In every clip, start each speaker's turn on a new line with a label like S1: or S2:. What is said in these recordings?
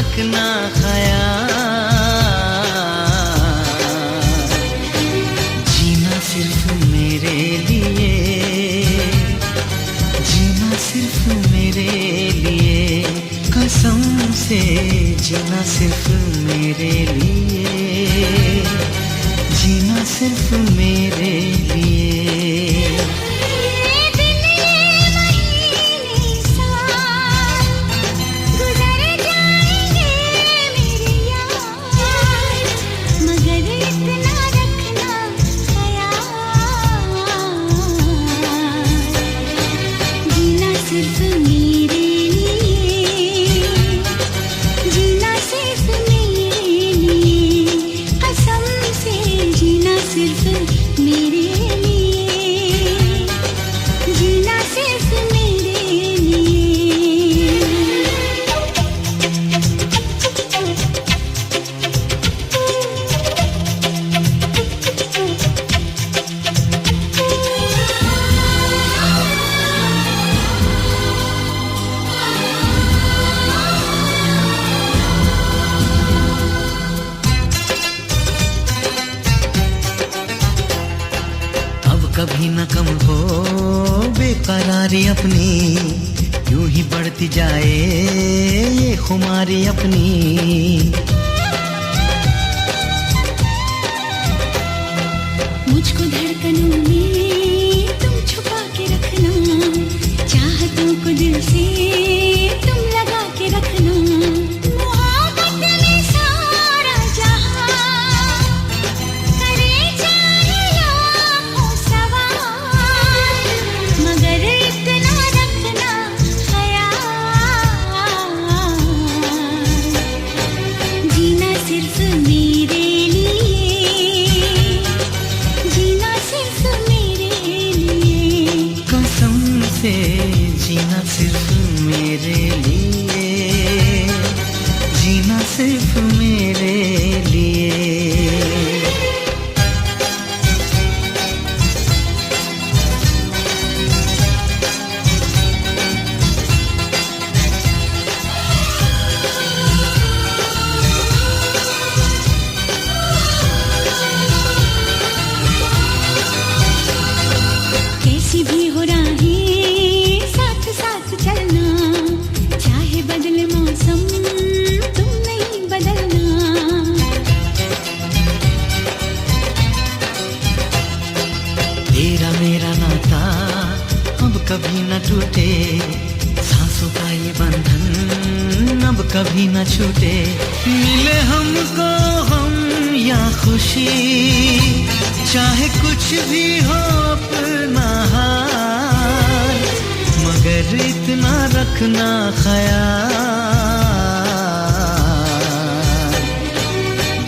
S1: रखना ख्याल। जीना सिर्फ मेरे लिए, जीना सिर्फ मेरे लिए, कसम से जीना सिर्फ मेरे लिए, जीना सिर्फ मेरे लिए। कभी न कम हो बेकरारी अपनी, यूं ही बढ़ती जाए ये खुमारी अपनी।
S2: मुझको धड़कनों में तुम छुपा के रखना, चाहतों को दिल से तुम लगा के रखना।
S1: जीना सिर्फ मेरे लिए, जीना सिर्फ मेरे लिए।
S2: कैसी भी हो राहें चलना, चाहे बदले मौसम तुम नहीं बदलना।
S1: तेरा मेरा नाता अब कभी न टूटे, सांसों का ये बंधन अब कभी न छूटे। मिले हमको हम या खुशी, चाहे कुछ भी हो अपना हाल, मगर इतना रखना ख्याल।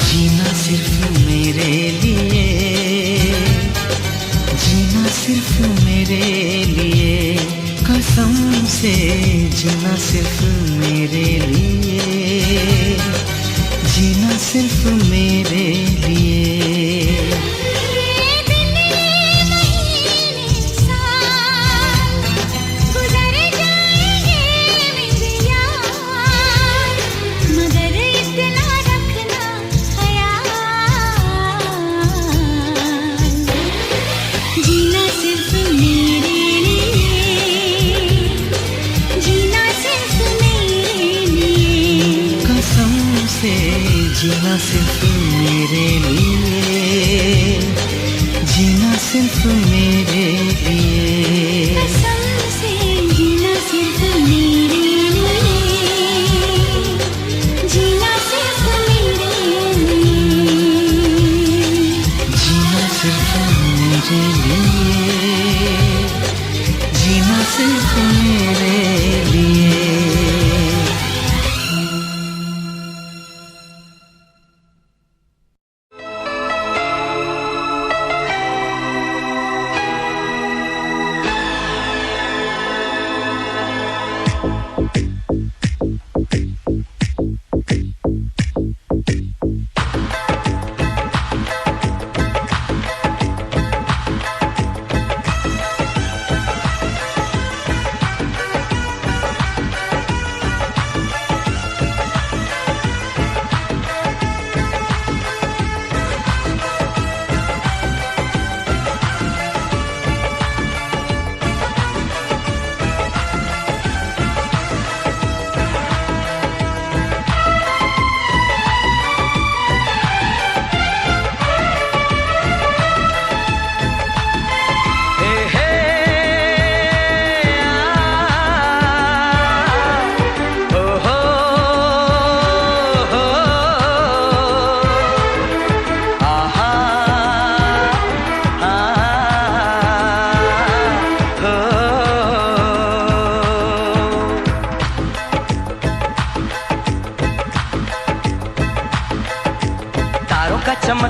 S1: जीना सिर्फ मेरे लिए, जीना सिर्फ मेरे लिए, कसम से जीना सिर्फ मेरे लिए, जीना सिर्फ मेरे लिए। जीना सिर्फ मेरे लिए, जीना सिर्फ मेरे लिए,
S2: कसम से जीना सिर्फ मेरे लिए, जीना सिर्फ मेरे लिए,
S1: जीना सिर्फ मेरे लिए, जीना सिर्फ मेरे लिए।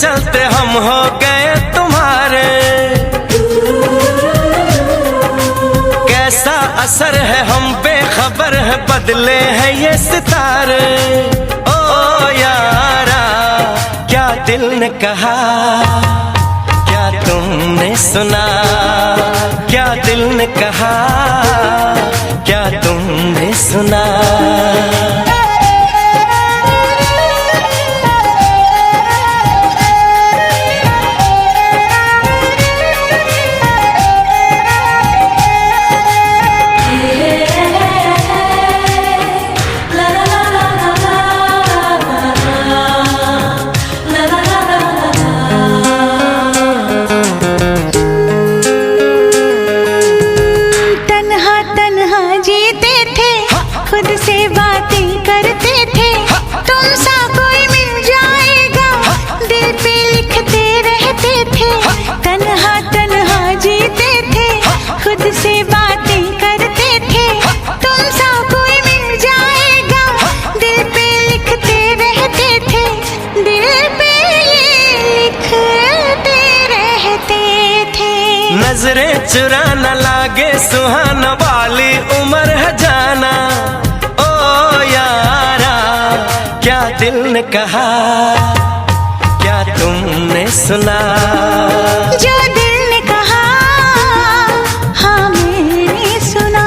S3: चलते हम हो गए तुम्हारे। कैसा असर है हम बेखबर है, बदले हैं ये सितारे। ओ यारा क्या दिल ने कहा, क्या तुमने सुना, क्या दिल ने कहा, क्या तुमने सुना।
S2: खुद से बातें करते थे, तुम सा कोई मिल जाएगा, दिल पे लिखते रहते थे। तन्हा तन्हा जीते थे, खुद से बातें करते थे, तुम सा कोई मिल जाएगा, दिल पे लिखते रहते थे, दिल पे लिखते रहते थे।
S3: नजरें चुरा न लागे सुहाना वाली उम्र है जाना। क्या दिल ने कहा, क्या तुमने सुना,
S2: जो दिल ने कहा हाँ मैंने सुना।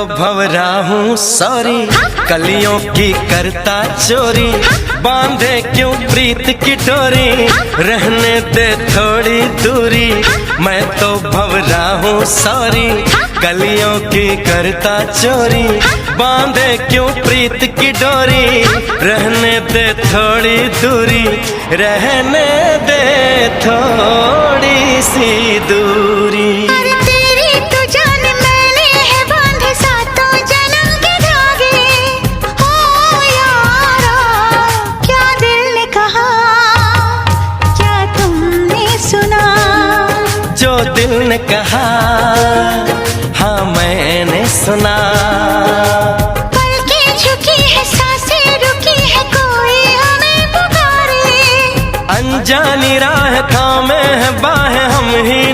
S3: भंवरा हूँ सॉरी, कलियों की करता चोरी, बांधे क्यों प्रीत की डोरी, रहने दे थोड़ी दूरी। मैं तो भंवरा हूँ सॉरी, कलियों की करता चोरी, बांधे क्यों प्रीत की डोरी, रहने दे थोड़ी दूरी, रहने दे थोड़ी सी दूरी। जो दिल ने कहा हाँ मैंने सुना।
S2: पलकें झुकी है, सांसें रुकी है, कोई हमें पुकारे।
S3: अनजानी राह थामे है बाहें हम ही